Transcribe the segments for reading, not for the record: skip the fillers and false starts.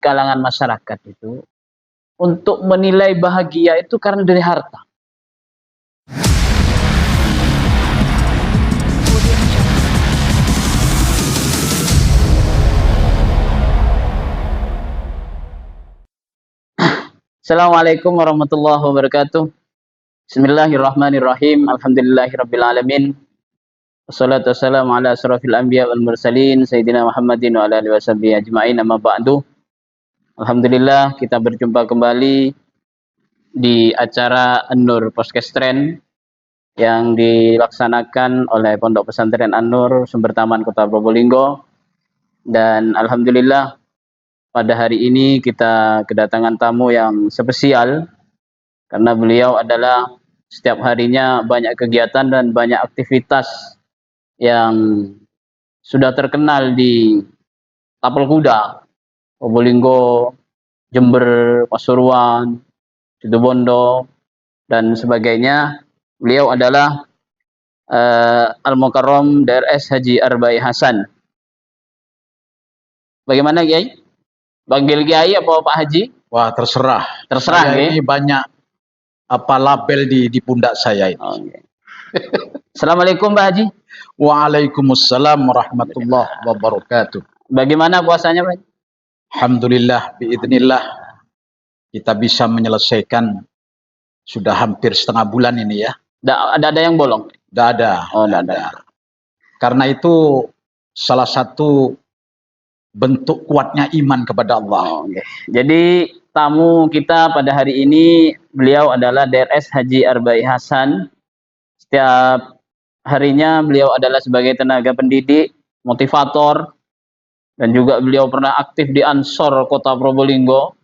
kalangan masyarakat itu untuk menilai bahagia itu karena dari harta. Assalamualaikum warahmatullahi wabarakatuh. Bismillahirrahmanirrahim. Alhamdulillahirabbil alamin. Wassalatu wassalamu ala asrofil anbiya wal mursalin sayyidina Muhammadin wa ala alihi washabihi ajmain, amma ba'du. Alhamdulillah kita berjumpa kembali di acara An-Nur Podcast Trend yang dilaksanakan oleh Pondok Pesantren An-Nur Sumber Taman Kota Probolinggo. Dan alhamdulillah pada hari ini kita kedatangan tamu yang spesial karena beliau adalah setiap harinya banyak kegiatan dan banyak aktivitas yang sudah terkenal di Tapal Kuda, Probolinggo, Jember, Pasuruan, Situbondo, dan sebagainya. Beliau adalah Al-Mukarram DRS Haji Arba'i Hasan. Bagaimana, Kiai? Panggil Kiai apa Pak Haji? Wah, terserah. Terserah, saya ini banyak label di pundak saya ini. Okay. Assalamualaikum Pak Haji. Waalaikumsalam warahmatullahi wabarakatuh. Bagaimana puasanya, Pak? Alhamdulillah, biidznillah kita bisa menyelesaikan sudah hampir setengah bulan ini ya. Ada yang bolong? Tidak ada. Oh, tidak ada. Karena itu salah satu bentuk kuatnya iman kepada Allah. Oh, okay. Jadi tamu kita pada hari ini beliau adalah DRS Haji Arba'i Hasan. Setiap harinya beliau adalah sebagai tenaga pendidik, motivator, dan juga beliau pernah aktif di Ansor Kota Probolinggo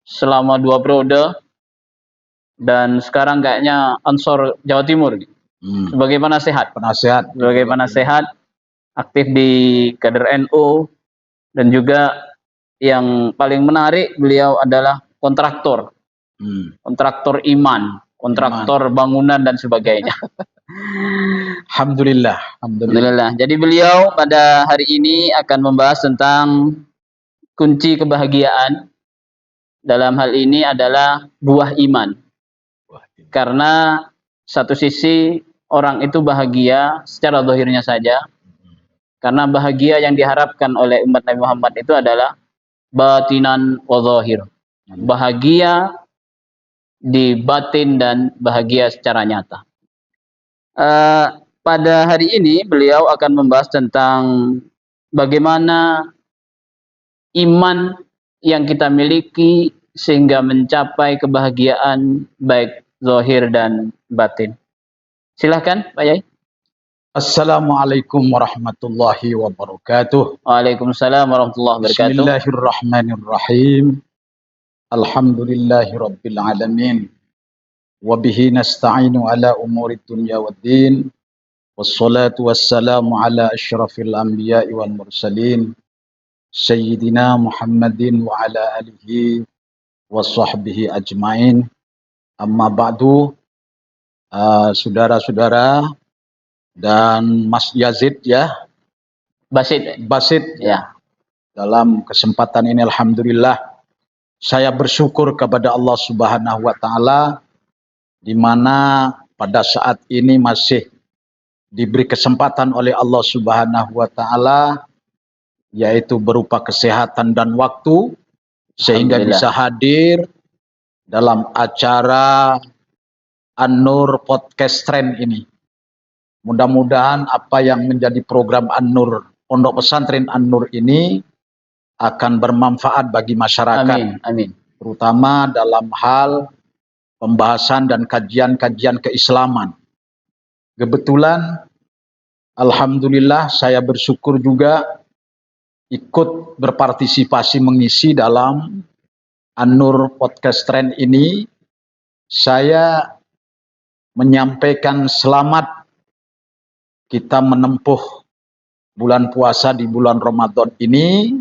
selama 2 periode. Dan sekarang kayaknya Ansor Jawa Timur sebagai penasehat. Sebagai penasehat, aktif di kader NU. Dan juga yang paling menarik beliau adalah kontraktor. Kontraktor iman, kontraktor bangunan dan sebagainya. Alhamdulillah. Jadi beliau pada hari ini akan membahas tentang kunci kebahagiaan. Dalam hal ini adalah buah iman. Karena satu sisi orang itu bahagia secara zahirnya saja. Karena bahagia yang diharapkan oleh umat Nabi Muhammad itu adalah batinan wa zahir. Bahagia di batin dan bahagia secara nyata. Pada hari ini beliau akan membahas tentang bagaimana iman yang kita miliki sehingga mencapai kebahagiaan baik zahir dan batin. Silahkan Pak Yai. Assalamualaikum warahmatullahi wabarakatuh. Waalaikumsalam warahmatullahi wabarakatuh. Bismillahirrahmanirrahim. Alhamdulillahi rabbil alamin. Wabihi nasta'inu ala umuri dunya waddin. Wassalatu wassalamu ala asyrafil anbiya'i wal mursalin. Sayyidina Muhammadin wa ala alihi wa sahbihi ajmain. Amma ba'du. Saudara-saudara dan Mas Yazid ya. Basit ya. Dalam kesempatan ini alhamdulillah saya bersyukur kepada Allah Subhanahu wa taala di mana pada saat ini masih diberi kesempatan oleh Allah Subhanahu wa taala yaitu berupa kesehatan dan waktu sehingga bisa hadir dalam acara An-Nur Podcast Trend ini. Mudah-mudahan apa yang menjadi program An-Nur, Pondok Pesantren An-Nur ini akan bermanfaat bagi masyarakat. Amin. Terutama dalam hal pembahasan dan kajian-kajian keislaman. Kebetulan, alhamdulillah saya bersyukur juga ikut berpartisipasi mengisi dalam An-Nur Podcast Trend ini. Saya menyampaikan selamat kita menempuh bulan puasa di bulan Ramadan ini.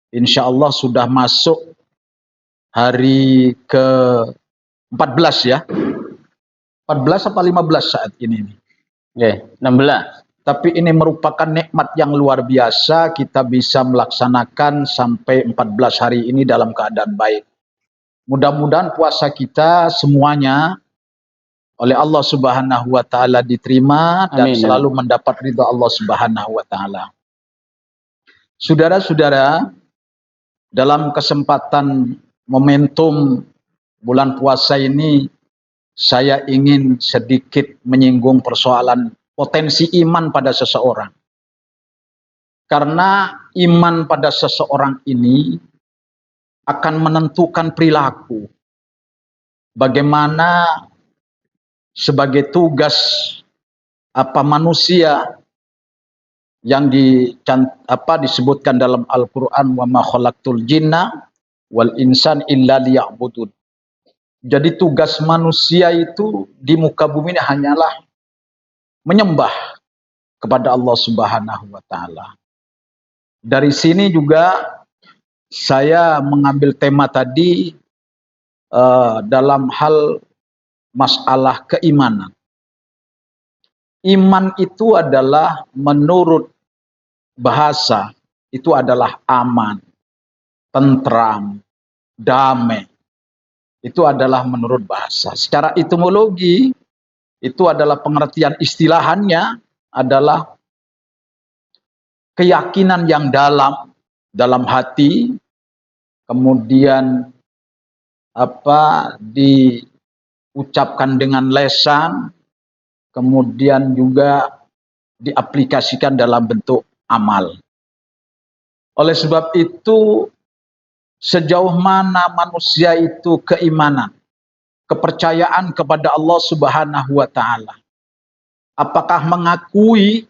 Insya Allah sudah masuk hari ke-14 ya. 14 apa 15 saat ini? Oke, 16. Tapi ini merupakan nikmat yang luar biasa, kita bisa melaksanakan sampai 14 hari ini dalam keadaan baik. Mudah-mudahan puasa kita semuanya oleh Allah Subhanahu wa taala diterima dan Amin. selalu mendapat ridha Allah Subhanahu wa taala. Saudara-saudara, dalam kesempatan momentum bulan puasa ini, saya ingin sedikit menyinggung persoalan potensi iman pada seseorang. Karena iman pada seseorang ini akan menentukan perilaku. Bagaimana sebagai tugas manusia yang disebutkan dalam Al-Quran, wa ma khalaqtul jinna wal insan illa liya'budun. Jadi tugas manusia itu di muka bumi ini hanyalah menyembah kepada Allah Subhanahu wa taala. Dari sini juga saya mengambil tema tadi dalam hal masalah keimanan. Iman itu adalah menurut bahasa itu adalah aman, tentram, damai. Itu adalah menurut bahasa. Secara etimologi itu adalah pengertian istilahannya adalah keyakinan yang dalam hati, kemudian diucapkan dengan lisan, kemudian juga diaplikasikan dalam bentuk amal. Oleh sebab itu, sejauh mana manusia itu keimanan, kepercayaan kepada Allah Subhanahu wa taala, apakah mengakui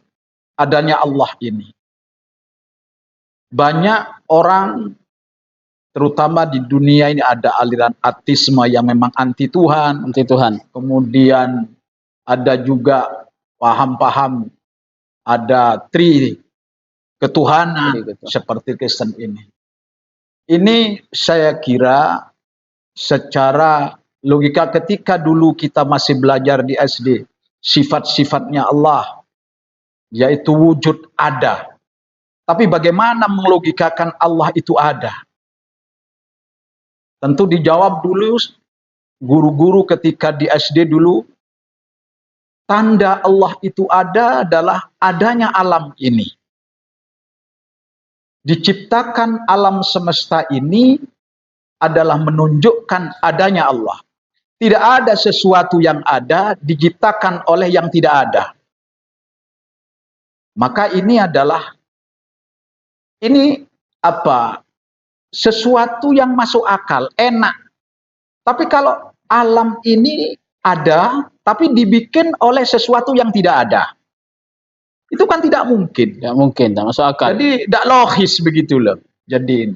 adanya Allah ini? Banyak orang, terutama di dunia ini, ada aliran ateisme yang memang anti Tuhan. Kemudian ada juga paham-paham ada ketuhanan seperti Kristen ini. Ini saya kira secara logika ketika dulu kita masih belajar di SD, sifat-sifatnya Allah, yaitu wujud ada. Tapi bagaimana melogikakan Allah itu ada? Tentu dijawab dulu guru-guru ketika di SD dulu, tanda Allah itu ada adalah adanya alam ini. Diciptakan alam semesta ini adalah menunjukkan adanya Allah. Tidak ada sesuatu yang ada diciptakan oleh yang tidak ada. Maka ini adalah sesuatu yang masuk akal, enak. Tapi kalau alam ini ada, tapi dibikin oleh sesuatu yang tidak ada, itu kan tidak mungkin. Tidak mungkin, tidak masuk akal. Jadi tidak logis begitu loh. Jadi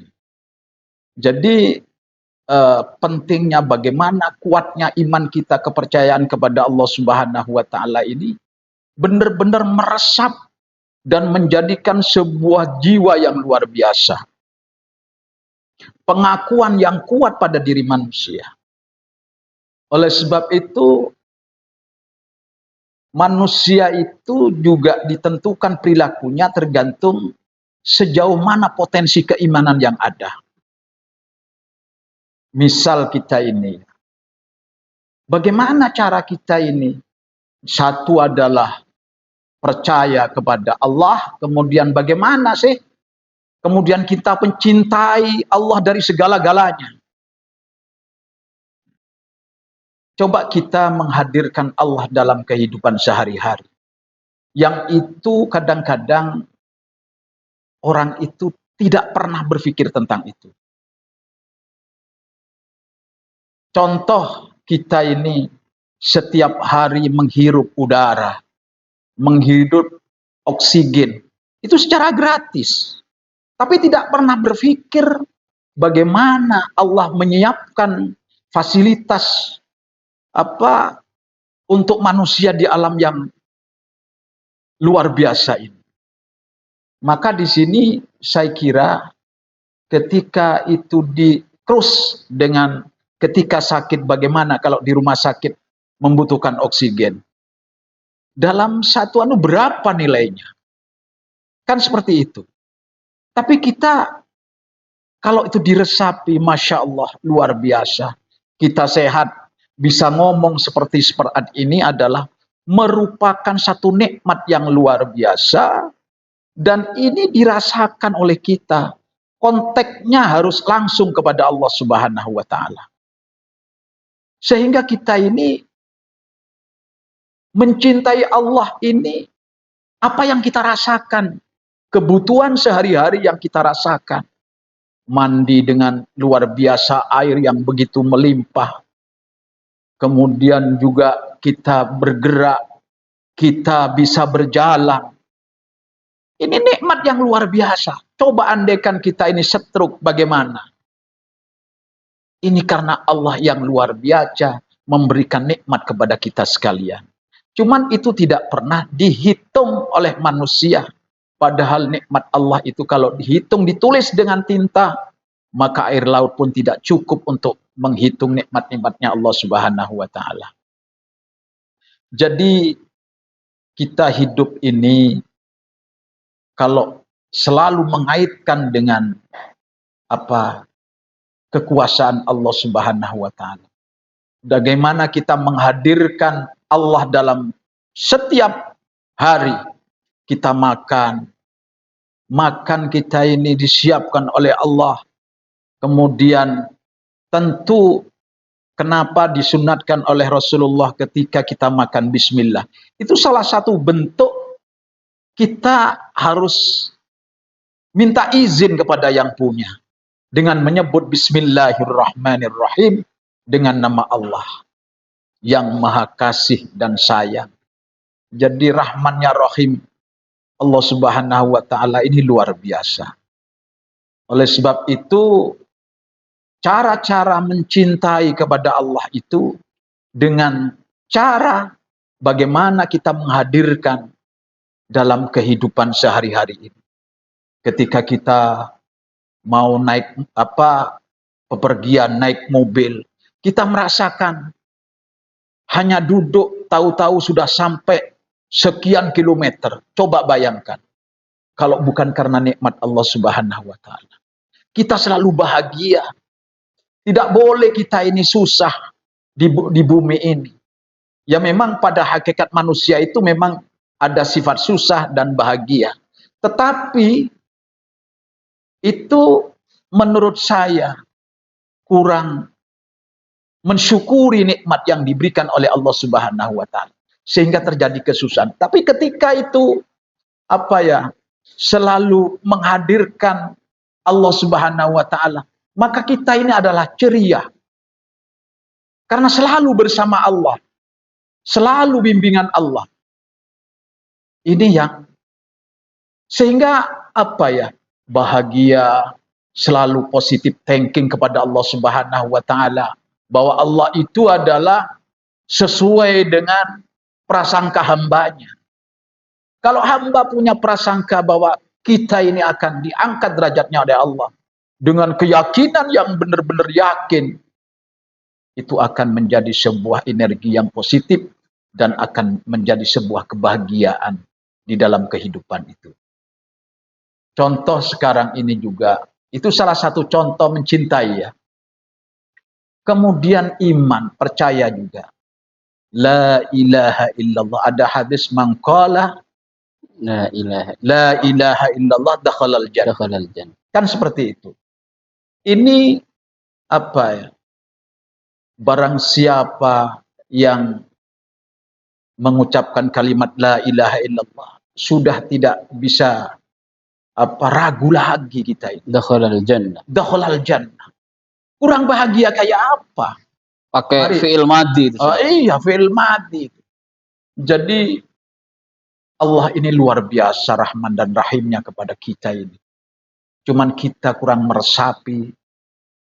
pentingnya bagaimana kuatnya iman kita, kepercayaan kepada Allah Subhanahu wa taala ini benar-benar meresap dan menjadikan sebuah jiwa yang luar biasa. Pengakuan yang kuat pada diri manusia. Oleh sebab itu, manusia itu juga ditentukan perilakunya tergantung sejauh mana potensi keimanan yang ada. Misal kita ini, bagaimana cara kita ini? Satu adalah percaya kepada Allah, kemudian bagaimana sih? Kemudian kita mencintai Allah dari segala-galanya. Coba kita menghadirkan Allah dalam kehidupan sehari-hari. Yang itu kadang-kadang orang itu tidak pernah berpikir tentang itu. Contoh, kita ini setiap hari menghirup udara, menghirup oksigen, itu secara gratis. Tapi tidak pernah berpikir bagaimana Allah menyiapkan fasilitas untuk manusia di alam yang luar biasa ini. Maka di sini saya kira ketika itu di-cross dengan ketika sakit, bagaimana kalau di rumah sakit membutuhkan oksigen. dalam satu berapa nilainya? Kan seperti itu. Tapi kita kalau itu diresapi, Masya Allah, luar biasa. Kita sehat, bisa ngomong seperti saat ini adalah merupakan satu nikmat yang luar biasa. Dan ini dirasakan oleh kita. Konteksnya harus langsung kepada Allah Subhanahu wa Ta'ala. Sehingga kita ini mencintai Allah ini, apa yang kita rasakan, kebutuhan sehari-hari yang kita rasakan. Mandi dengan luar biasa, air yang begitu melimpah. Kemudian juga kita bergerak, kita bisa berjalan. Ini nikmat yang luar biasa. Coba andaikan kita ini stroke, bagaimana? Ini karena Allah yang luar biasa memberikan nikmat kepada kita sekalian. Cuman itu tidak pernah dihitung oleh manusia. Padahal nikmat Allah itu kalau dihitung, ditulis dengan tinta, maka air laut pun tidak cukup untuk menghitung nikmat-nikmatnya Allah Subhanahu wa Ta'ala. Jadi kita hidup ini kalau selalu mengaitkan dengan kekuasaan Allah Subhanahu wa Ta'ala. Bagaimana kita menghadirkan Allah dalam setiap hari kita makan kita ini disiapkan oleh Allah. Kemudian tentu kenapa disunatkan oleh Rasulullah ketika kita makan bismillah. Itu salah satu bentuk kita harus minta izin kepada yang punya. Dengan menyebut bismillahirrahmanirrahim, dengan nama Allah yang maha kasih dan sayang. Jadi rahmannya rahim Allah Subhanahu wa Ta'ala ini luar biasa. Oleh sebab itu, cara-cara mencintai kepada Allah itu dengan cara bagaimana kita menghadirkan dalam kehidupan sehari-hari ini. Ketika kita mau naik pepergian, naik mobil, kita merasakan hanya duduk, tahu-tahu sudah sampai sekian kilometer. Coba bayangkan, kalau bukan karena nikmat Allah Subhanahu wa Ta'ala. Kita selalu bahagia. Tidak boleh kita ini susah di bumi ini. Ya memang pada hakikat manusia itu memang ada sifat susah dan bahagia. Tetapi itu menurut saya kurang mensyukuri nikmat yang diberikan oleh Allah Subhanahu wa Ta'ala, sehingga terjadi kesusahan. Tapi ketika itu selalu menghadirkan Allah Subhanahu wa Ta'ala, maka kita ini adalah ceria. Karena selalu bersama Allah, selalu bimbingan Allah. Ini yang sehingga bahagia, selalu positif thinking kepada Allah Subhanahu wa Ta'ala, bahwa Allah itu adalah sesuai dengan prasangka hambanya. Kalau hamba punya prasangka bahwa kita ini akan diangkat derajatnya oleh Allah, dengan keyakinan yang benar-benar yakin, itu akan menjadi sebuah energi yang positif dan akan menjadi sebuah kebahagiaan di dalam kehidupan itu. Contoh sekarang ini juga, itu salah satu contoh mencintai ya. Kemudian iman, percaya juga. La ilaha illallah. Ada hadis mangqala la ilaha illallah dakhalal jannah. Kan seperti itu. Ini barang siapa yang mengucapkan kalimat la ilaha illallah, sudah tidak bisa ragu lagi kita itu. Dakhalal jannah. Kurang bahagia kayak apa? Pakai fi'il madhi. Iya, fi'il madhi. Jadi Allah ini luar biasa Rahman dan Rahimnya kepada kita ini. Cuman kita kurang meresapi,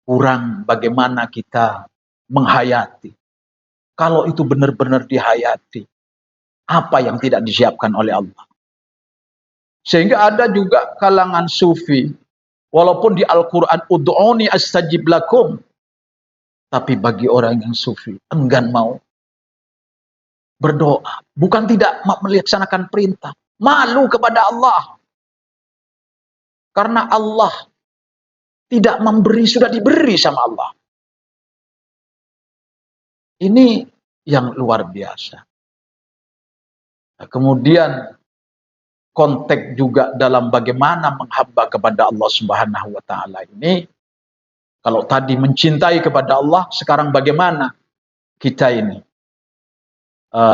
kurang bagaimana kita menghayati. Kalau itu benar-benar dihayati, apa yang tidak disiapkan oleh Allah? Sehingga ada juga kalangan sufi, walaupun di Al-Quran, ud'uni astajib lakum, tapi bagi orang yang sufi, enggan mau. berdoa, bukan tidak melaksanakan perintah, malu kepada Allah. Karena Allah tidak memberi, sudah diberi sama Allah. Ini yang luar biasa. Nah, kemudian konteks juga dalam bagaimana menghamba kepada Allah Subhanahu wa taala ini. Kalau tadi mencintai kepada Allah, sekarang bagaimana kita ini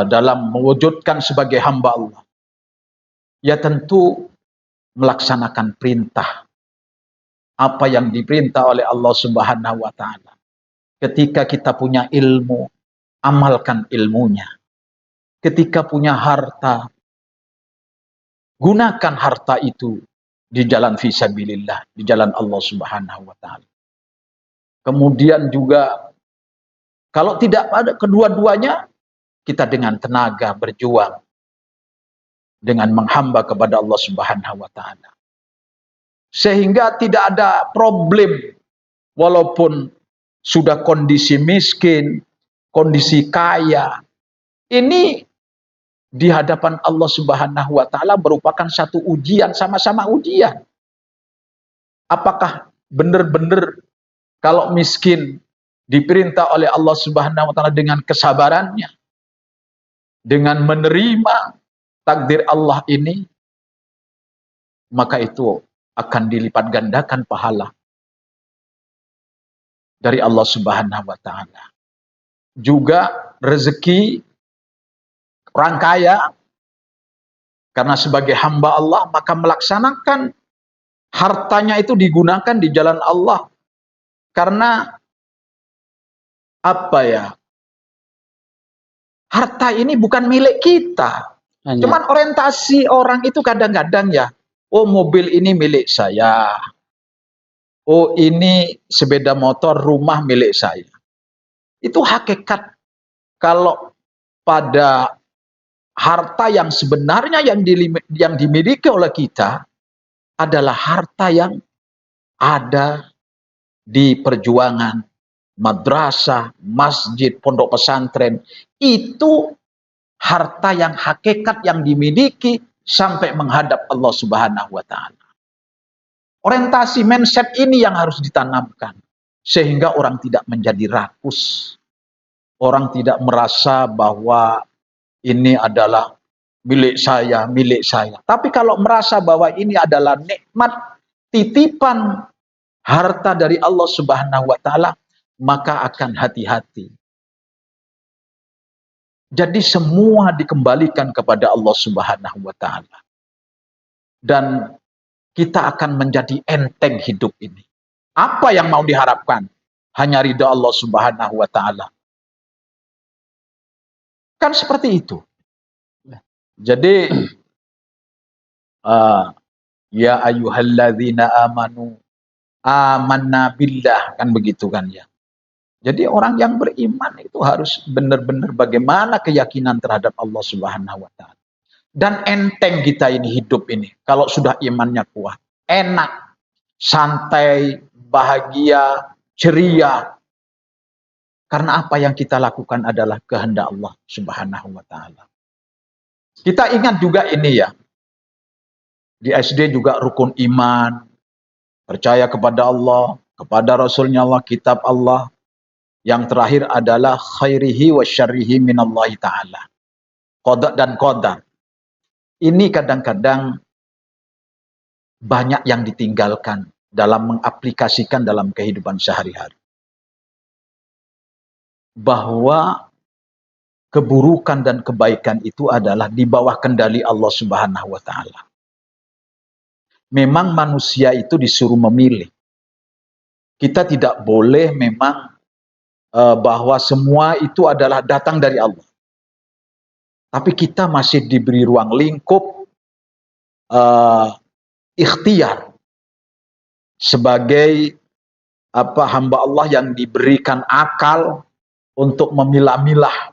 dalam mewujudkan sebagai hamba Allah? Ya tentu melaksanakan perintah. Apa yang diperintah oleh Allah Subhanahu wa taala. Ketika kita punya ilmu, amalkan ilmunya. Ketika punya harta, gunakan harta itu di jalan fisabilillah, di jalan Allah Subhanahu wa taala. Kemudian juga kalau tidak ada kedua-duanya, kita dengan tenaga berjuang dengan menghamba kepada Allah Subhanahu wa taala. Sehingga tidak ada problem walaupun sudah kondisi miskin, kondisi kaya. Ini di hadapan Allah Subhanahu wa taala merupakan satu ujian, sama-sama ujian. Apakah benar-benar kalau miskin diperintah oleh Allah Subhanahu wa taala dengan kesabarannya, dengan menerima takdir Allah ini, maka itu akan dilipat gandakan pahala dari Allah Subhanahu wa taala. Juga rezeki orang kaya, karena sebagai hamba Allah maka melaksanakan hartanya itu digunakan di jalan Allah. Karena apa ya? Harta ini bukan milik kita. Cuman orientasi orang itu kadang-kadang ya, oh mobil ini milik saya. Oh ini sepeda motor, rumah milik saya. Itu hakikat kalau pada harta yang sebenarnya yang dimiliki oleh kita adalah harta yang ada di perjuangan, madrasah, masjid, pondok pesantren. Itu harta yang hakikat yang dimiliki sampai menghadap Allah Subhanahu wa taala. Orientasi mindset ini yang harus ditanamkan sehingga orang tidak menjadi rakus. Orang tidak merasa bahwa ini adalah milik saya, milik saya. Tapi kalau merasa bahwa ini adalah nikmat titipan harta dari Allah Subhanahu wa taala, maka akan hati-hati. Jadi semua dikembalikan kepada Allah Subhanahu wa taala. Dan kita akan menjadi enteng hidup ini. Apa yang mau diharapkan? Hanya ridha Allah Subhanahu wa taala. Kan seperti itu. Jadi ya ayyuhalladzina amanu amanna billah, kan begitu kan ya. Jadi orang yang beriman itu harus benar-benar bagaimana keyakinan terhadap Allah Subhanahu wa taala. Dan enteng kita ini hidup ini kalau sudah imannya kuat, enak, santai, bahagia, ceria. Karena apa yang kita lakukan adalah kehendak Allah Subhanahu wa taala. Kita ingat juga ini ya. Di SD juga rukun iman, percaya kepada Allah, kepada Rasulnya Allah, kitab Allah. Yang terakhir adalah khairihi wa syarrihi minallahi ta'ala. Qada dan qadar. Ini kadang-kadang banyak yang ditinggalkan dalam mengaplikasikan dalam kehidupan sehari-hari. Bahwa keburukan dan kebaikan itu adalah di bawah kendali Allah Subhanahu wa taala. Memang manusia itu disuruh memilih. Kita tidak boleh memang bahwa semua itu adalah datang dari Allah. Tapi kita masih diberi ruang lingkup ikhtiar sebagai hamba Allah yang diberikan akal untuk memilah-milah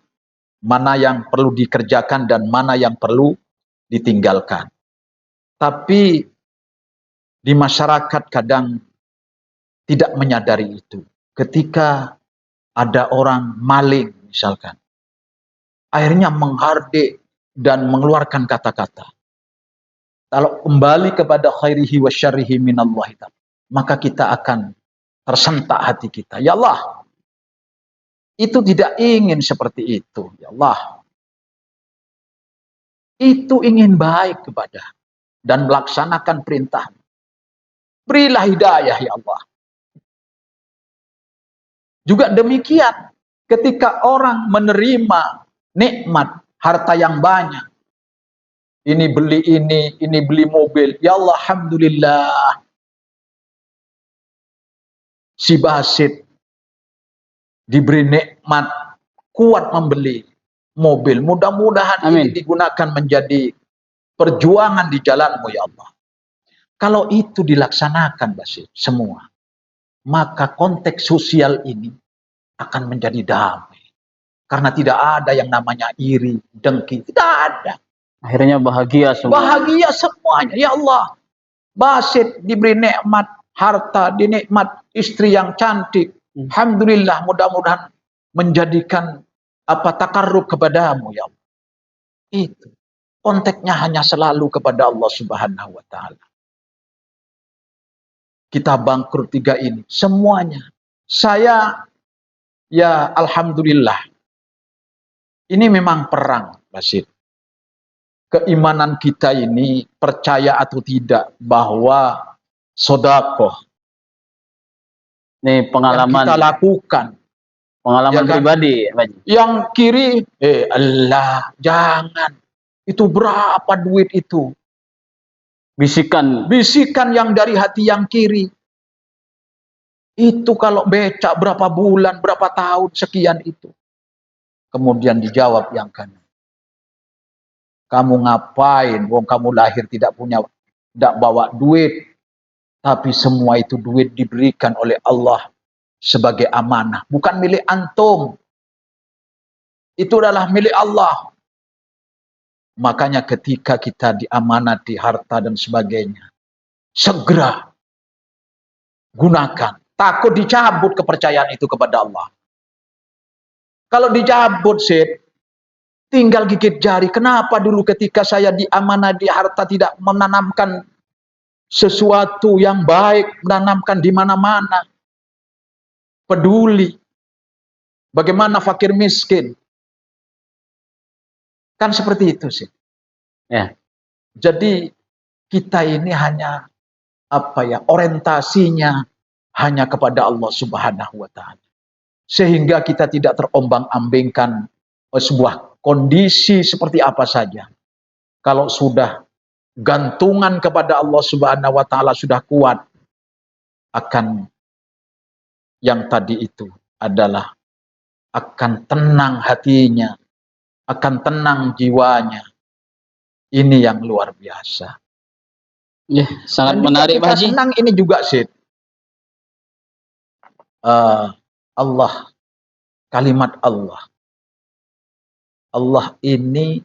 mana yang perlu dikerjakan dan mana yang perlu ditinggalkan. Tapi di masyarakat kadang tidak menyadari itu. Ketika ada orang maling misalkan, akhirnya menghardik dan mengeluarkan kata-kata. Kalau kembali kepada khairihi wa syarrihi minallahi ta'ala, maka kita akan tersentak hati kita. Ya Allah, itu tidak ingin seperti itu. Ya Allah, itu ingin baik kepada dan melaksanakan perintah. Berilah hidayah ya Allah. Juga demikian, ketika orang menerima nikmat harta yang banyak, ini beli mobil, ya Allah, alhamdulillah, si Basit diberi nikmat kuat membeli mobil. Mudah-mudahan ini digunakan menjadi perjuangan di jalanmu ya Allah. Kalau itu dilaksanakan Basit semua, maka konteks sosial ini akan menjadi damai. Karena tidak ada yang namanya iri, dengki, tidak ada. Akhirnya bahagia semua. Bahagia semuanya. Ya Allah, Basit diberi nikmat harta, dinikmat istri yang cantik. Alhamdulillah, mudah-mudahan menjadikan takarrub kepadamu ya Allah. Itu konteksnya hanya selalu kepada Allah Subhanahu wa taala. Kita bangkrut tiga ini semuanya. Saya ya alhamdulillah. Ini memang perang, Basit. Keimanan kita ini percaya atau tidak bahwa sedekah ini pengalaman yang kita lakukan, pengalaman ya kan? Pribadi, yang kiri, Allah, jangan, itu berapa duit itu? Bisikan yang dari hati yang kiri. Itu kalau becak berapa bulan, berapa tahun, sekian itu. Kemudian dijawab yang kanan. Kamu ngapain? Wong kamu lahir tidak bawa duit. Tapi semua itu duit diberikan oleh Allah sebagai amanah. Bukan milik antum. Itu adalah milik Allah. Makanya ketika kita diamanati harta dan sebagainya, segera gunakan. Takut dicabut kepercayaan itu kepada Allah. Kalau dicabut, tinggal gigit jari. Kenapa dulu ketika saya diamanati harta tidak menanamkan sesuatu yang baik, menanamkan di mana-mana. Peduli. Bagaimana fakir miskin. Kan seperti itu sih. Ya. Jadi kita ini hanya orientasinya hanya kepada Allah Subhanahu wa taala. Sehingga kita tidak terombang-ambingkan sebuah kondisi seperti apa saja. Kalau sudah gantungan kepada Allah Subhanahu wa taala sudah kuat, akan yang tadi itu adalah akan tenang hatinya, akan tenang jiwanya. Ini yang luar biasa. Ya, sangat menarik Pak Haji. Senang ini juga Allah, kalimat Allah. Allah ini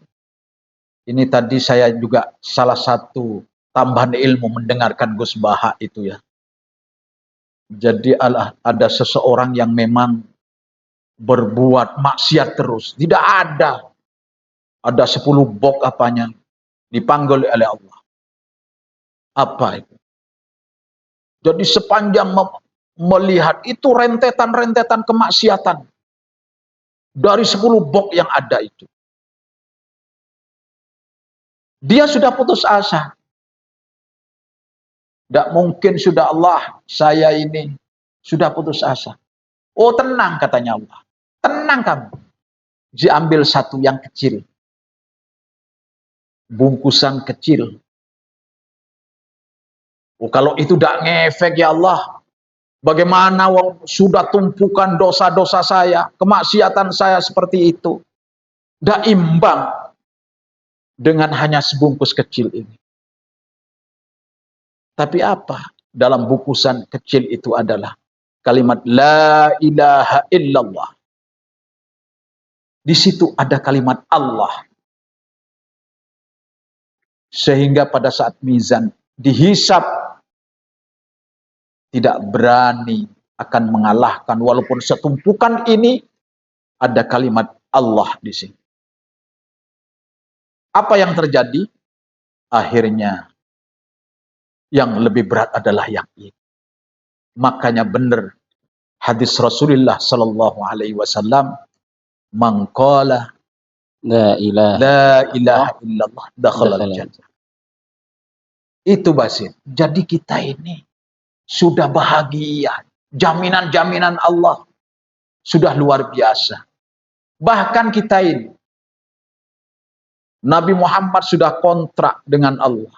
tadi saya juga salah satu tambahan ilmu mendengarkan Gus Baha itu ya. Jadi ada seseorang yang memang berbuat maksiat terus. Tidak ada. Ada 10 bok apanya. Dipanggil oleh Allah. Apa itu? Jadi sepanjang melihat itu rentetan-rentetan kemaksiatan. Dari 10 bok yang ada itu. Dia sudah putus asa. Tidak mungkin sudah Allah, saya ini sudah putus asa. Oh tenang katanya Allah. Tenang kamu. Diambil satu yang kecil. Bungkusan kecil. Oh kalau itu tidak ngefek ya Allah. Bagaimana sudah tumpukan dosa-dosa saya. Kemaksiatan saya seperti itu. Tidak imbang. Dengan hanya sebungkus kecil ini. Tapi apa? Dalam bungkusan kecil itu adalah kalimat La ilaha illallah. Di situ ada kalimat Allah. Sehingga pada saat mizan dihisap, tidak berani akan mengalahkan. Walaupun setumpukan ini ada kalimat Allah di sini. Apa yang terjadi? Akhirnya yang lebih berat adalah yang ini. Makanya benar hadis Rasulullah sallallahu alaihi wasallam, "Man qala La la ilaha ilaha illallah dakhalal illallah. jannah." Itu Basit. Jadi kita ini sudah bahagia. Jaminan-jaminan Allah sudah luar biasa. Bahkan kita ini, Nabi Muhammad sudah kontrak dengan Allah.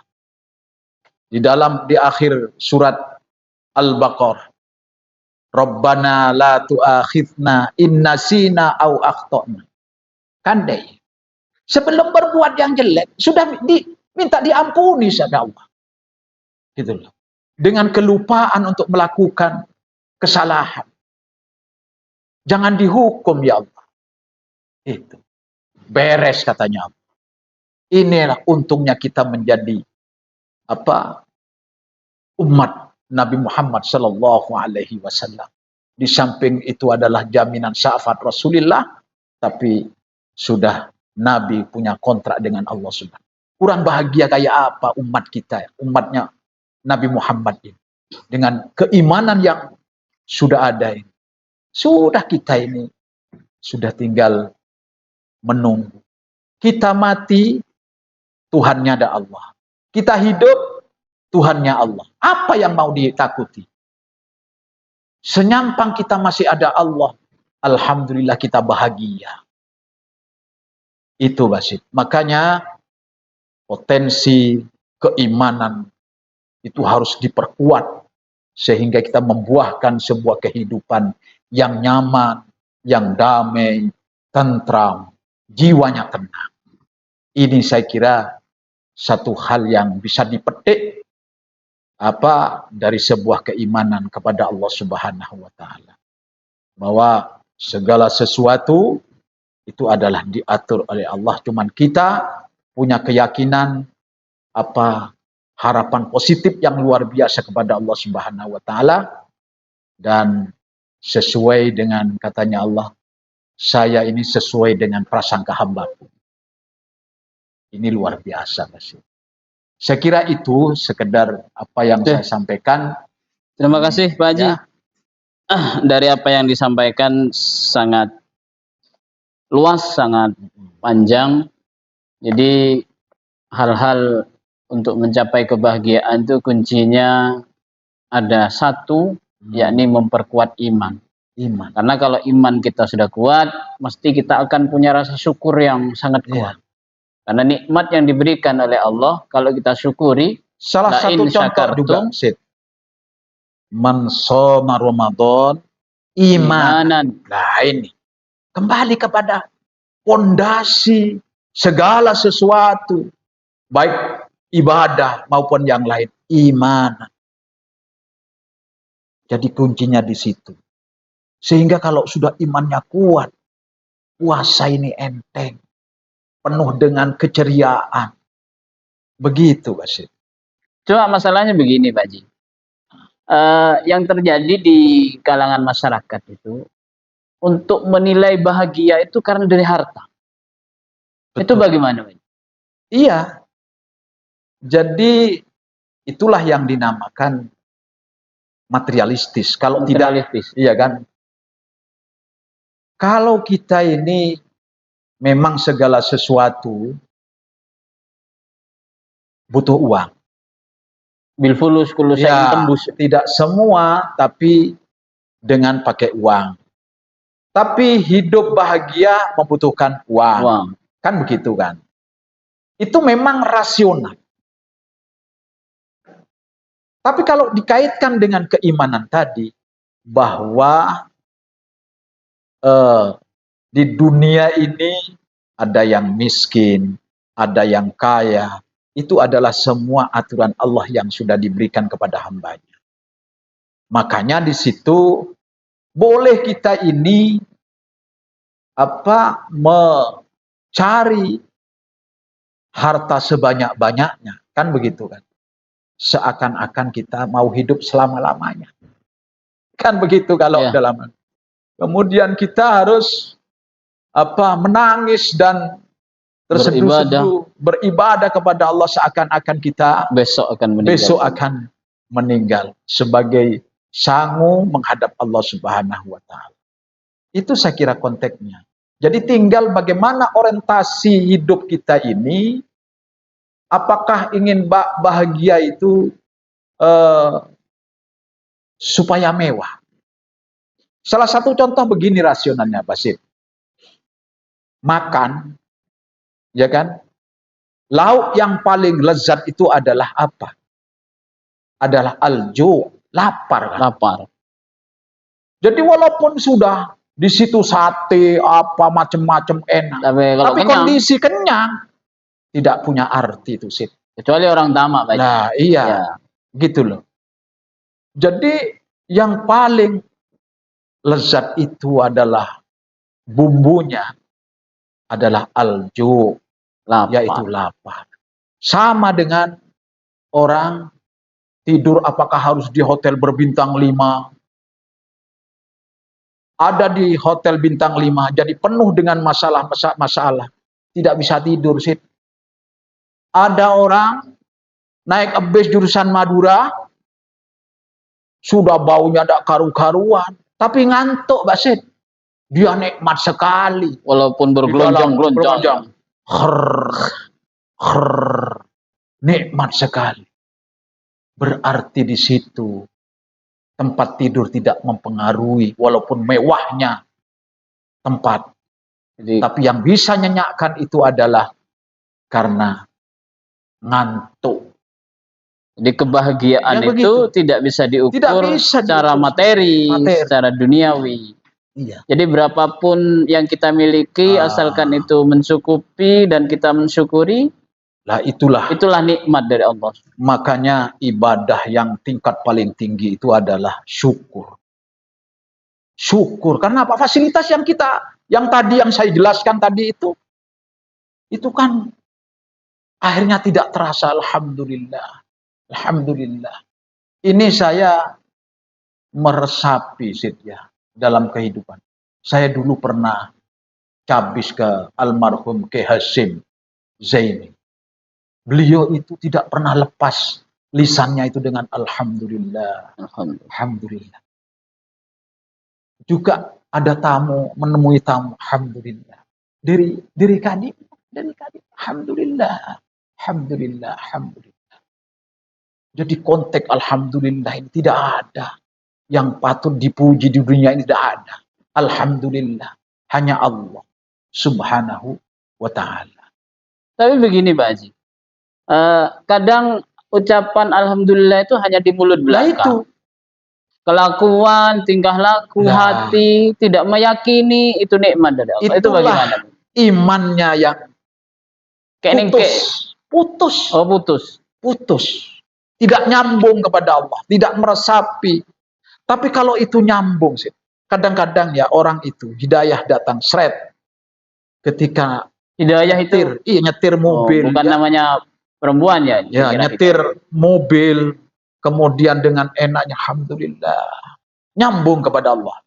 Di akhir surat Al-Baqarah, Rabbana la tu'akhidna in nasina au akhtana. Kan deh. Sebelum berbuat yang jelek, sudah minta diampuni sama Allah. Gitu loh. Dengan kelupaan untuk melakukan kesalahan. Jangan dihukum ya Allah. Itu. Beres katanya Allah. Inilah untungnya kita menjadi umat Nabi Muhammad sallallahu alaihi wasallam. Di samping itu adalah jaminan syafaat Rasulullah, tapi sudah Nabi punya kontrak dengan Allah Subhanahu. Kurang bahagia kayak apa umat kita, umatnya Nabi Muhammad ini. Dengan keimanan yang sudah ada ini. Sudah kita ini sudah tinggal menunggu. Kita mati, Tuhannya ada Allah. Kita hidup, Tuhannya Allah. Apa yang mau ditakuti? Senyampang kita masih ada Allah, alhamdulillah kita bahagia. Itu Basit. Makanya potensi keimanan itu harus diperkuat sehingga kita membuahkan sebuah kehidupan yang nyaman, yang damai, tentram, jiwanya tenang. Ini saya kira satu hal yang bisa dipetik dari sebuah keimanan kepada Allah Subhanahu wa taala. Bahwa segala sesuatu itu adalah diatur oleh Allah, cuman kita punya keyakinan harapan positif yang luar biasa kepada Allah Subhanahu wa taala, dan sesuai dengan katanya Allah, saya ini sesuai dengan prasangka hamba-Ku. Ini luar biasa Mas. Saya kira itu sekedar apa yang saya sampaikan. Terima kasih Pak Haji. Ya. Dari apa yang disampaikan sangat luas, sangat panjang. Jadi hal-hal untuk mencapai kebahagiaan itu kuncinya ada satu, yakni memperkuat iman. Karena kalau iman kita sudah kuat, mesti kita akan punya rasa syukur yang sangat kuat. Karena nikmat yang diberikan oleh Allah, kalau kita syukuri, salah satu contoh juga, man shoma Ramadan imanan. Nah ini, kembali kepada fondasi segala sesuatu, baik ibadah maupun yang lain, iman. Jadi kuncinya di situ. Sehingga kalau sudah imannya kuat, puasa ini enteng, penuh dengan keceriaan. Begitu, Basit. Cuma masalahnya begini, Pak Haji. Yang terjadi di kalangan masyarakat itu, untuk menilai bahagia itu karena dari harta. Betul. Itu bagaimana, Pak Haji? Iya. Jadi itulah yang dinamakan materialistis. Kalau materialistis. Tidak, iya kan? Kalau kita ini memang segala sesuatu butuh uang. Bilfulus kullu syai'in tembus. Tidak semua, tapi dengan pakai uang. Tapi hidup bahagia membutuhkan uang. Kan begitu kan? Itu memang rasional. Tapi kalau dikaitkan dengan keimanan tadi, bahwa di dunia ini ada yang miskin, ada yang kaya, itu adalah semua aturan Allah yang sudah diberikan kepada hambanya. Makanya di situ boleh kita ini mencari harta sebanyak-banyaknya, kan begitu kan? Seakan-akan kita mau hidup selama-lamanya. Kan begitu kalau dalam. Kemudian kita harus menangis dan terseduh-seduh beribadah kepada Allah seakan-akan kita besok akan meninggal sebagai sangu menghadap Allah Subhanahu wa taala. Itu saya kira konteksnya. Jadi tinggal bagaimana orientasi hidup kita ini, apakah ingin bahagia itu supaya mewah. Salah satu contoh begini rasionalnya, Basit. Makan, ya kan? Lauk yang paling lezat itu adalah apa? Adalah alju, lapar kan? Lapar. Jadi walaupun sudah di situ sate apa macam-macam enak, tapi kondisi kenyang tidak punya arti itu sih. Kecuali orang tamak, Pak. Nah, iya. Gitu loh. Jadi yang paling lezat itu adalah bumbunya adalah alju, yaitu lapar. Sama dengan orang tidur apakah harus di hotel berbintang 5? Ada di hotel bintang 5, jadi penuh dengan masalah. Tidak bisa tidur sih. Ada orang naik bis jurusan Madura, sudah baunya ada karu-karuan, tapi ngantuk Basit. Dia nikmat sekali. Walaupun bergelonjang-gelonjang. Nikmat sekali. Berarti di situ tempat tidur tidak mempengaruhi, walaupun mewahnya tempat. Tapi yang bisa nyenyakkan itu adalah karena ngantuk. Jadi kebahagiaan itu tidak bisa diukur secara materi, secara duniawi. Iya. Jadi berapapun yang kita miliki, asalkan itu mencukupi dan kita mensyukuri, itulah nikmat dari Allah. Makanya ibadah yang tingkat paling tinggi itu adalah syukur. Syukur karena apa? Fasilitas yang tadi yang saya jelaskan tadi itu kan akhirnya tidak terasa. Alhamdulillah. Alhamdulillah. Ini saya meresapi dalam kehidupan. Saya dulu pernah cabis ke almarhum Ki Hasim Zaini. Beliau itu tidak pernah lepas lisannya itu dengan Alhamdulillah. Alhamdulillah. Juga ada tamu, menemui tamu, Alhamdulillah. Diri Kadip, Alhamdulillah. Alhamdulillah, Alhamdulillah. Jadi konteks Alhamdulillah ini tidak ada. Yang patut dipuji di dunia ini tidak ada. Alhamdulillah. Hanya Allah Subhanahu wa ta'ala. Tapi begini Pak Haji. Kadang ucapan Alhamdulillah itu hanya di mulut belaka. Kelakuan, tingkah laku, hati, tidak meyakini itu nikmat dari Allah. Itu bagaimana? Imannya yang putus. Oh, putus. Tidak nyambung kepada Allah, tidak meresapi. Tapi kalau itu nyambung sih. Kadang-kadang ya orang itu hidayah datang seret. Ketika hidayah itu nyetir mobil. Bukan namanya perempuan ya. Ya, nyetir mobil kemudian dengan enaknya Alhamdulillah. Nyambung kepada Allah.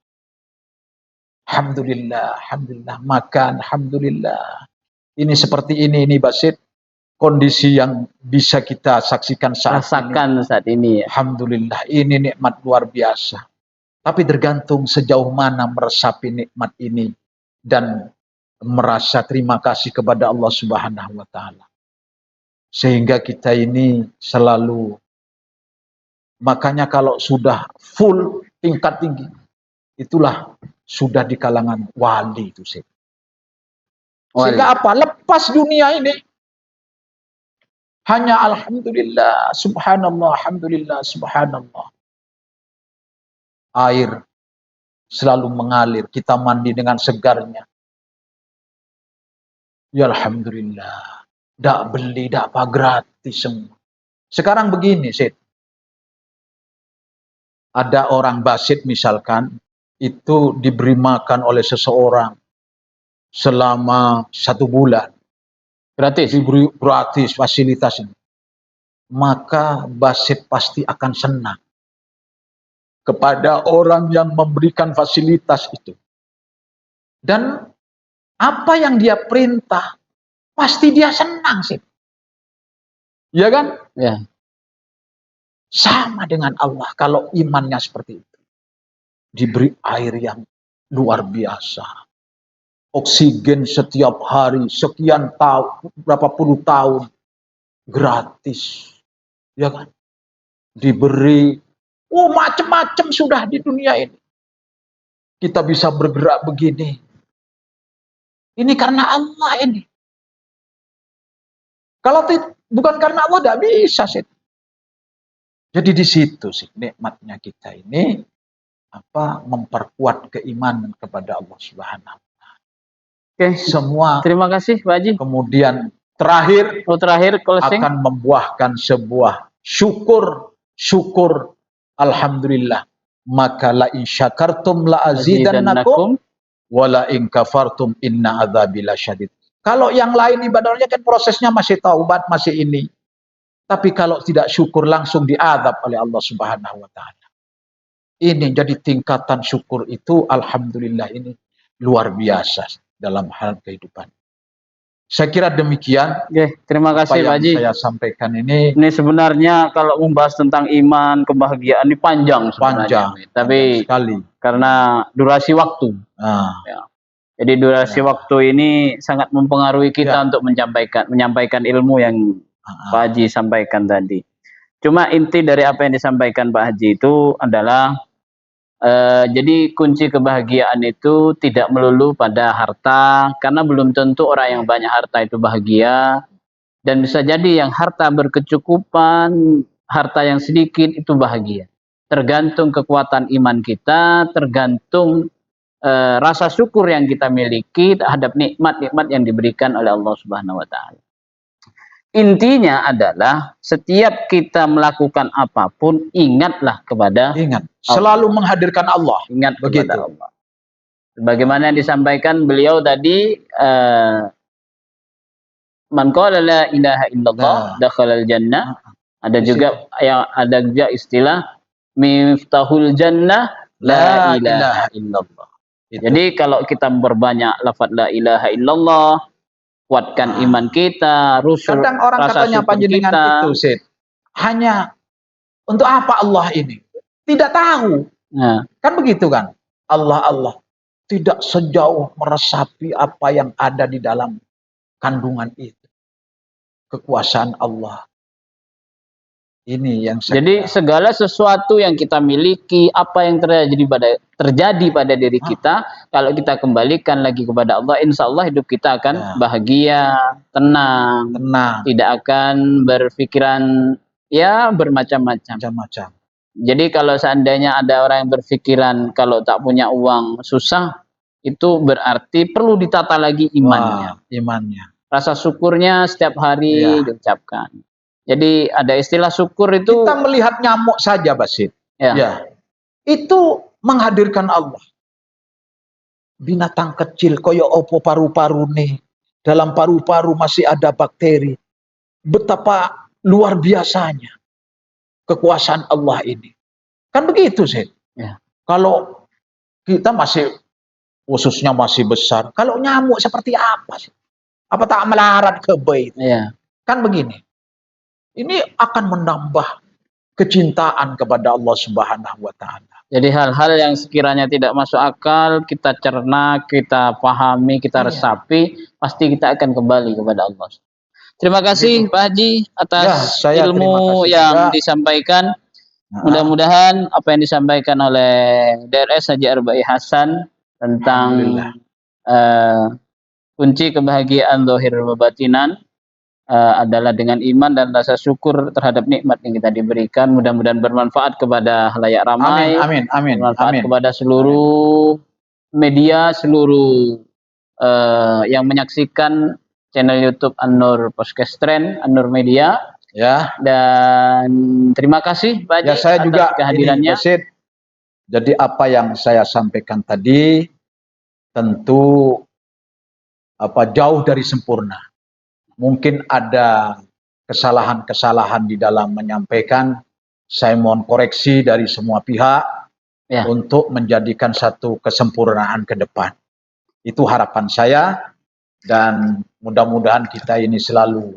Alhamdulillah, alhamdulillah, makan alhamdulillah. Ini seperti ini Basit. Kondisi yang bisa kita saksikan saat ini. Alhamdulillah, ini nikmat luar biasa. Tapi tergantung sejauh mana meresapi nikmat ini dan merasa terima kasih kepada Allah Subhanahu wa ta'ala. Sehingga kita ini selalu, makanya kalau sudah full tingkat tinggi, itulah sudah di kalangan wali itu sih. Sehingga apa? Lepas dunia ini. Hanya alhamdulillah, subhanallah, alhamdulillah, subhanallah. Air selalu mengalir, kita mandi dengan segarnya. Ya alhamdulillah. Tidak beli, tidak apa, gratis semua. Sekarang begini, Sid. Ada orang Basit misalkan, itu diberi makan oleh seseorang selama 1 bulan. Gratis. Diberi gratis fasilitas ini. Maka Basit pasti akan senang kepada orang yang memberikan fasilitas itu. Dan apa yang dia perintah pasti dia senang sih. Ya kan? Ya. Sama dengan Allah kalau imannya seperti itu. Diberi air yang luar biasa. Oksigen setiap hari, sekian tahun, berapa puluh tahun, gratis. Ya kan? Diberi, macam-macam sudah di dunia ini. Kita bisa bergerak begini. Ini karena Allah ini. Kalau bukan karena Allah, tidak bisa sih. Jadi di situ sih nikmatnya kita ini memperkuat keimanan kepada Allah Subhanahu wa Ta'ala. Oke, semua. Terima kasih Pak Haji. Kemudian terakhir closing akan membuahkan sebuah syukur alhamdulillah. Maka la in syakartum la azidannakum wa la in kafartum inna adzabi lasyadid. Kalau yang lain ibadahnya kan prosesnya masih taubat, masih ini. Tapi kalau tidak syukur langsung diazab oleh Allah Subhanahu wa Ta'ala. Ini jadi tingkatan syukur itu alhamdulillah ini luar biasa dalam hal kehidupan. Saya kira demikian. Oke, terima kasih Pak Haji. Saya sampaikan ini. Ini sebenarnya kalau membahas tentang iman, kebahagiaan ini panjang sebenarnya. Tapi sekali. Karena durasi waktu. Ya. Jadi durasi waktu ini sangat mempengaruhi kita untuk menyampaikan ilmu yang Pak Haji sampaikan tadi. Cuma inti dari apa yang disampaikan Pak Haji itu adalah jadi kunci kebahagiaan itu tidak melulu pada harta, karena belum tentu orang yang banyak harta itu bahagia, dan bisa jadi yang harta berkecukupan, harta yang sedikit itu bahagia. Tergantung kekuatan iman kita, tergantung rasa syukur yang kita miliki terhadap nikmat-nikmat yang diberikan oleh Allah Subhanahu wa Ta'ala. Intinya adalah setiap kita melakukan apapun, ingatlah kepada selalu menghadirkan Allah. Ingat kepada Allah. Sebagaimana yang disampaikan beliau tadi, man qala la ilaha illallah dakhalal jannah. Ada juga istilah miftahul jannah la ilaha illallah. Jadi kalau kita memperbanyak lafaz la ilaha illallah, kuatkan iman kita, kadang orang katanya panjenengan itu Sid, hanya untuk apa Allah ini? Tidak tahu. Kan begitu kan? Allah tidak sejauh meresapi apa yang ada di dalam kandungan itu. Kekuasaan Allah. Ini yang jadi segala sesuatu yang kita miliki, apa yang terjadi pada diri kita, kalau kita kembalikan lagi kepada Allah, insya Allah hidup kita akan bahagia, tenang, tidak akan berpikiran bermacam-macam. Jadi kalau seandainya ada orang yang berpikiran kalau tak punya uang susah, itu berarti perlu ditata lagi imannya. Rasa syukurnya setiap hari diucapkan. Jadi ada istilah syukur itu. Kita melihat nyamuk saja, Basit. Itu menghadirkan Allah. Binatang kecil, koyo opo paru-paru nih. Dalam paru-paru masih ada bakteri. Betapa luar biasanya kekuasaan Allah ini. Kan begitu, Sid. Kalau kita masih, khususnya masih besar. Kalau nyamuk seperti apa sih? Apa tak melarat ke bait? Kan begini. Ini akan menambah kecintaan kepada Allah Subhanahu wa Ta'ala. Jadi hal-hal yang sekiranya tidak masuk akal, kita cerna, kita pahami, kita resapi, pasti kita akan kembali kepada Allah. Terima kasih Pak Haji atas ilmu yang disampaikan. Mudah-mudahan apa yang disampaikan oleh DRS Haji Arba'i Hasan tentang kunci kebahagiaan zahir wa batinan adalah dengan iman dan rasa syukur terhadap nikmat yang kita diberikan. Mudah-mudahan bermanfaat kepada halayak ramai. Amin. Bermanfaat kepada seluruh media, seluruh yang menyaksikan channel YouTube An-Nur Podcast Trend, An-Nur Media. Dan terima kasih Pak Haji saya atas juga kehadirannya. Jadi apa yang saya sampaikan tadi tentu jauh dari sempurna. Mungkin ada kesalahan-kesalahan di dalam menyampaikan. Saya mohon koreksi dari semua pihak untuk menjadikan satu kesempurnaan ke depan. Itu harapan saya. dan mudah-mudahan kita ini selalu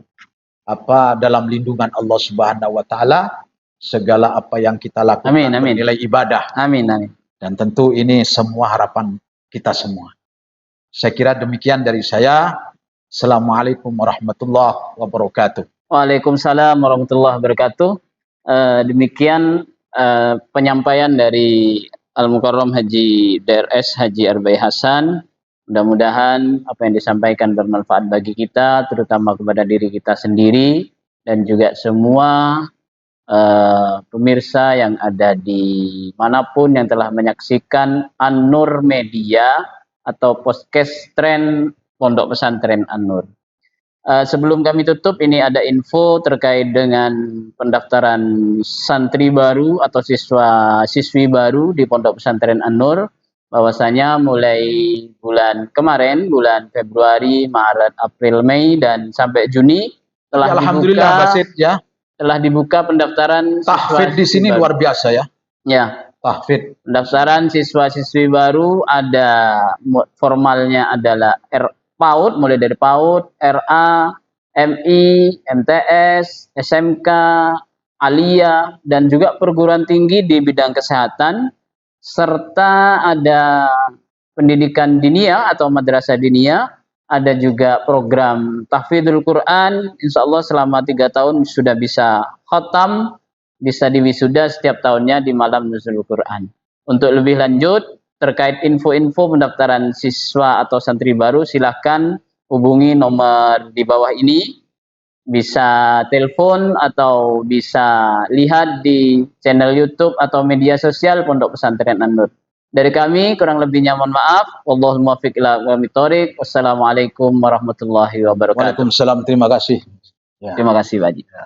dalam lindungan Allah Subhanahu wa taala, segala apa yang kita lakukan bernilai ibadah. Amin, amin. Dan tentu ini semua harapan kita semua. Saya kira demikian dari saya. Assalamualaikum warahmatullahi wabarakatuh. Waalaikumsalam warahmatullahi wabarakatuh. Demikian penyampaian dari Al-Mukarram Haji DRS Haji Arbai Hasan. Mudah-mudahan apa yang disampaikan bermanfaat bagi kita, terutama kepada diri kita sendiri dan juga semua pemirsa yang ada di manapun yang telah menyaksikan An-Nur Media atau podcast tren Pondok Pesantren An-Nur. Sebelum kami tutup, ini ada info terkait dengan pendaftaran santri baru atau siswi baru di Pondok Pesantren An-Nur. Bahwasanya mulai bulan kemarin, bulan Februari, Maret, April, Mei, dan sampai Juni telah Alhamdulillah, Basit, ya. Telah dibuka pendaftaran tahfidz di sini baru. Luar biasa ya. Ya. Tahfidz. Pendaftaran siswa-siswi baru ada formalnya adalah PAUD, mulai dari PAUD, RA, MI, MTS, SMK, Aliyah, dan juga perguruan tinggi di bidang kesehatan, serta ada pendidikan diniyah atau madrasah diniyah, ada juga program tahfidzul Quran, insya Allah selama 3 tahun sudah bisa khatam, bisa diwisuda setiap tahunnya di malam nuzul Quran. Untuk lebih lanjut, terkait info-info pendaftaran siswa atau santri baru, silahkan hubungi nomor di bawah ini. Bisa telepon atau bisa lihat di channel YouTube atau media sosial Pondok Pesantren An-Nur. Dari kami kurang lebihnya mohon maaf. Wallahul muwaffiq ila aqwamit thoriq. Wassalamualaikum warahmatullahi wabarakatuh. Waalaikumsalam, terima kasih. Ya. Terima kasih Pak Haji. Ya.